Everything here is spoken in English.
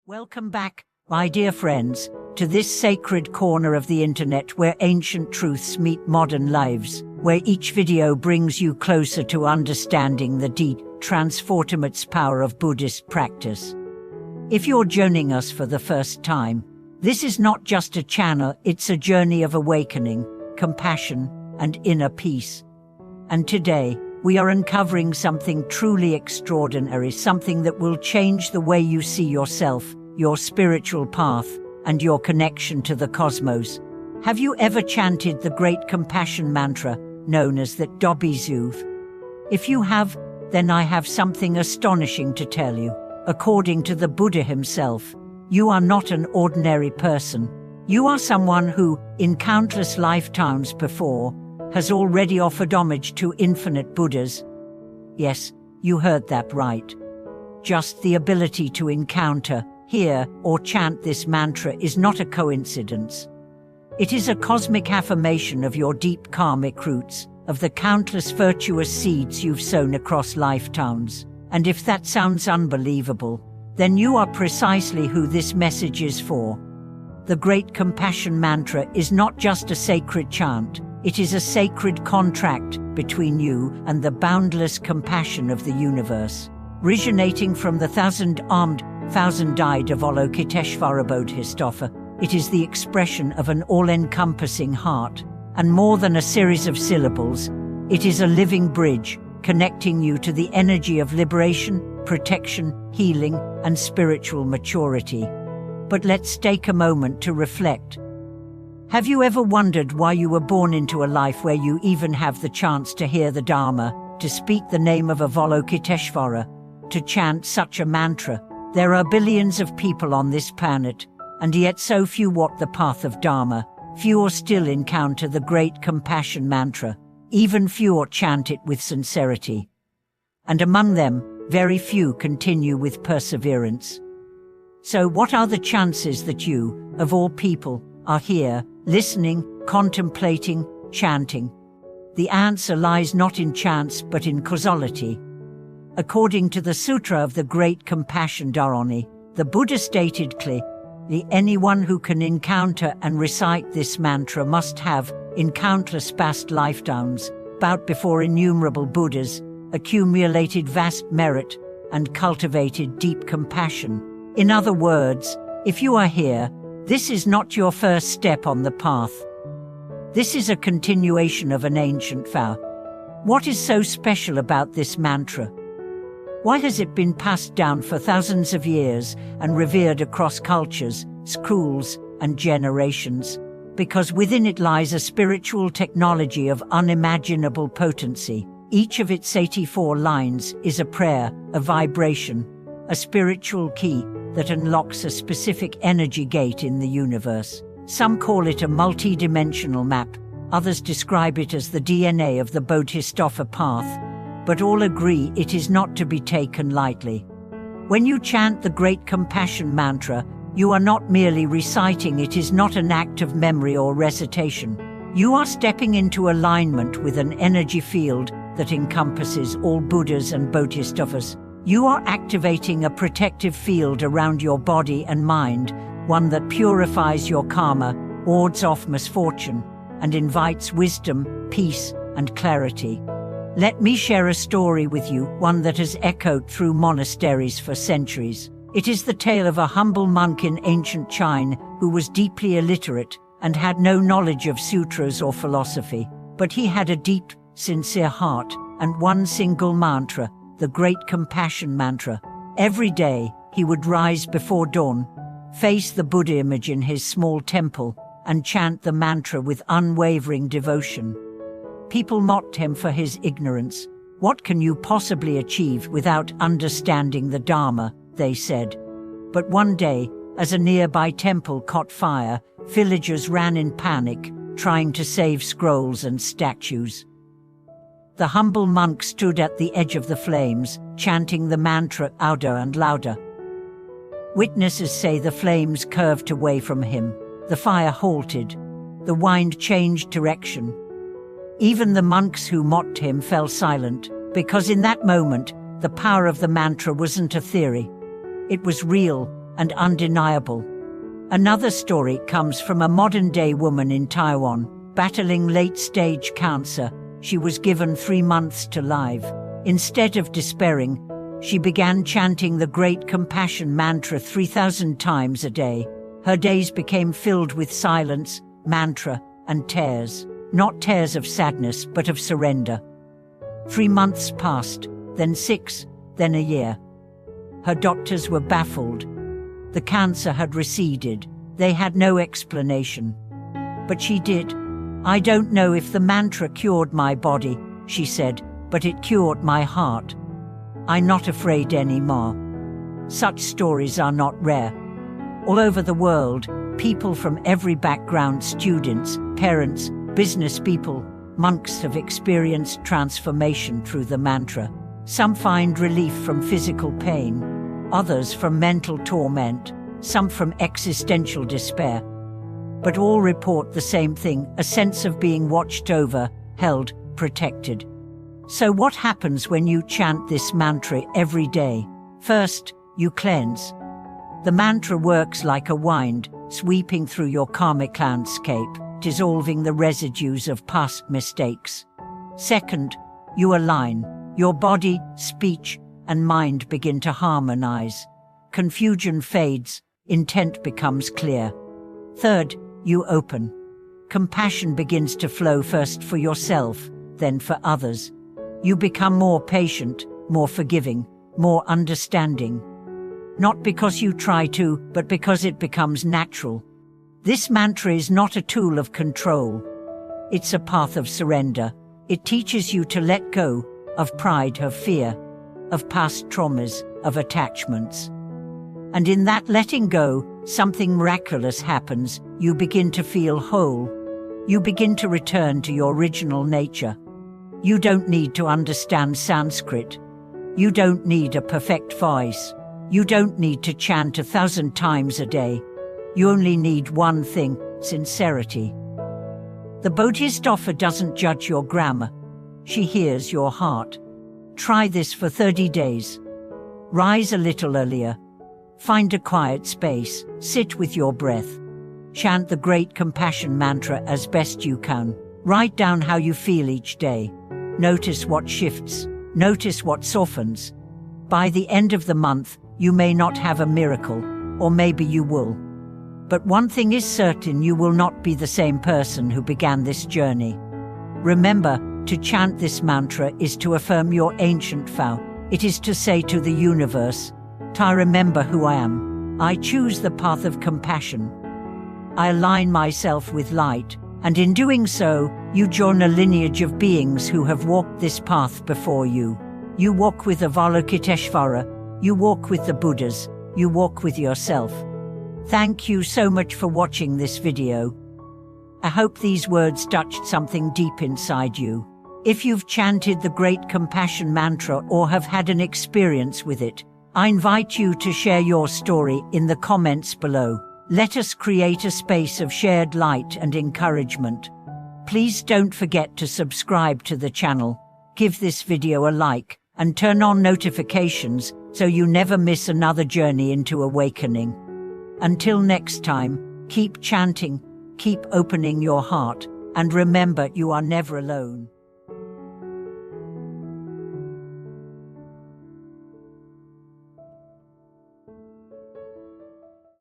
Welcome back, my dear friends, to this sacred corner of the internet where ancient truths meet modern lives, where each video brings you closer to understanding the deep, transformative power of Buddhist practice. If you're joining us for the first time, this is not just a channel, it's a journey of awakening, compassion, and inner peace. And today, we are uncovering something truly extraordinary, something that will change the way you see yourself, your spiritual path, and your connection to the cosmos. Have you ever chanted the great compassion mantra, known as the Dobizuv? If you have, then I have something astonishing to tell you. According to the Buddha himself, you are not an ordinary person. You are someone who, in countless lifetimes before, has already offered homage to infinite Buddhas. Yes, you heard that right. Just the ability to encounter, hear, or chant this mantra is not a coincidence. It is a cosmic affirmation of your deep karmic roots, of the countless virtuous seeds you've sown across lifetimes. And if that sounds unbelievable, then you are precisely who this message is for. The Great Compassion Mantra is not just a sacred chant, it is a sacred contract between you and the boundless compassion of the universe. Originating from the thousand-armed, thousand-eyed Avalokiteshvara Bodhisattva, it is the expression of an all-encompassing heart, and more than a series of syllables, it is a living bridge connecting you to the energy of liberation, protection, healing, and spiritual maturity. But let's take a moment to reflect. Have you ever wondered why you were born into a life where you even have the chance to hear the Dharma, to speak the name of Avalokiteshvara, to chant such a mantra? There are billions of people on this planet, and yet so few walk the path of Dharma, fewer still encounter the Great Compassion Mantra, even fewer chant it with sincerity. And among them, very few continue with perseverance. So what are the chances that you, of all people, are here, listening, contemplating, chanting? The answer lies not in chance but in causality. According to the Sutra of the Great Compassion Dharani, the Buddha stated clearly, anyone who can encounter and recite this mantra must have, in countless past lifetimes, bowed before innumerable Buddhas, accumulated vast merit, and cultivated deep compassion. In other words, if you are here, this is not your first step on the path. This is a continuation of an ancient vow. What is so special about this mantra? Why has it been passed down for thousands of years and revered across cultures, schools, and generations? Because within it lies a spiritual technology of unimaginable potency. Each of its 84 lines is a prayer, a vibration, a spiritual key that unlocks a specific energy gate in the universe. Some call it a multi-dimensional map, others describe it as the DNA of the Bodhisattva path, but all agree it is not to be taken lightly. When you chant the Great Compassion Mantra, you are not merely reciting, it is not an act of memory or recitation. You are stepping into alignment with an energy field that encompasses all Buddhas and Bodhisattvas. You are activating a protective field around your body and mind, one that purifies your karma, wards off misfortune, and invites wisdom, peace, and clarity. Let me share a story with you, one that has echoed through monasteries for centuries. It is the tale of a humble monk in ancient China who was deeply illiterate and had no knowledge of sutras or philosophy, but he had a deep, sincere heart and one single mantra, the Great Compassion Mantra. Every day, he would rise before dawn, face the Buddha image in his small temple, and chant the mantra with unwavering devotion. People mocked him for his ignorance. What can you possibly achieve without understanding the Dharma, they said. But one day, as a nearby temple caught fire, villagers ran in panic, trying to save scrolls and statues. The humble monk stood at the edge of the flames, chanting the mantra louder and louder. Witnesses say the flames curved away from him, the fire halted, the wind changed direction. Even the monks who mocked him fell silent, because in that moment, the power of the mantra wasn't a theory. It was real, and undeniable. Another story comes from a modern-day woman in Taiwan, battling late-stage cancer. She was given 3 months to live. Instead of despairing, she began chanting the Great Compassion Mantra 3,000 times a day. Her days became filled with silence, mantra, and tears. Not tears of sadness, but of surrender. 3 months passed, then 6, then a year. Her doctors were baffled. The cancer had receded. They had no explanation. But she did. "I don't know if the mantra cured my body," she said, "but it cured my heart. I'm not afraid anymore." Such stories are not rare. All over the world, people from every background, students, parents, business people, monks, have experienced transformation through the mantra. Some find relief from physical pain, others from mental torment, some from existential despair. But all report the same thing, a sense of being watched over, held, protected. So what happens when you chant this mantra every day? First, you cleanse. The mantra works like a wind, sweeping through your karmic landscape, dissolving the residues of past mistakes. Second, you align. Your body, speech, and mind begin to harmonize. Confusion fades, intent becomes clear. Third, you open. Compassion begins to flow, first for yourself, then for others. You become more patient, more forgiving, more understanding. Not because you try to, but because it becomes natural. This mantra is not a tool of control. It's a path of surrender. It teaches you to let go of pride, of fear, of past traumas, of attachments. And in that letting go, something miraculous happens. You begin to feel whole. You begin to return to your original nature. You don't need to understand Sanskrit. You don't need a perfect voice. You don't need to chant 1,000 times a day. You only need one thing: sincerity. The Bodhisattva doesn't judge your grammar. She hears your heart. Try this for 30 days. Rise a little earlier. Find a quiet space. Sit with your breath. Chant the Great Compassion Mantra as best you can. Write down how you feel each day. Notice what shifts. Notice what softens. By the end of the month, you may not have a miracle, or maybe you will. But one thing is certain: you will not be the same person who began this journey. Remember, to chant this mantra is to affirm your ancient vow. It is to say to the universe, "I remember who I am. I choose the path of compassion. I align myself with light," and in doing so, you join a lineage of beings who have walked this path before you. You walk with Avalokiteshvara, you walk with the Buddhas, you walk with yourself. Thank you so much for watching this video. I hope these words touched something deep inside you. If you've chanted the Great Compassion Mantra or have had an experience with it, I invite you to share your story in the comments below. Let us create a space of shared light and encouragement. Please don't forget to subscribe to the channel, give this video a like, and turn on notifications so you never miss another journey into awakening. Until next time, keep chanting, keep opening your heart, and remember, you are never alone.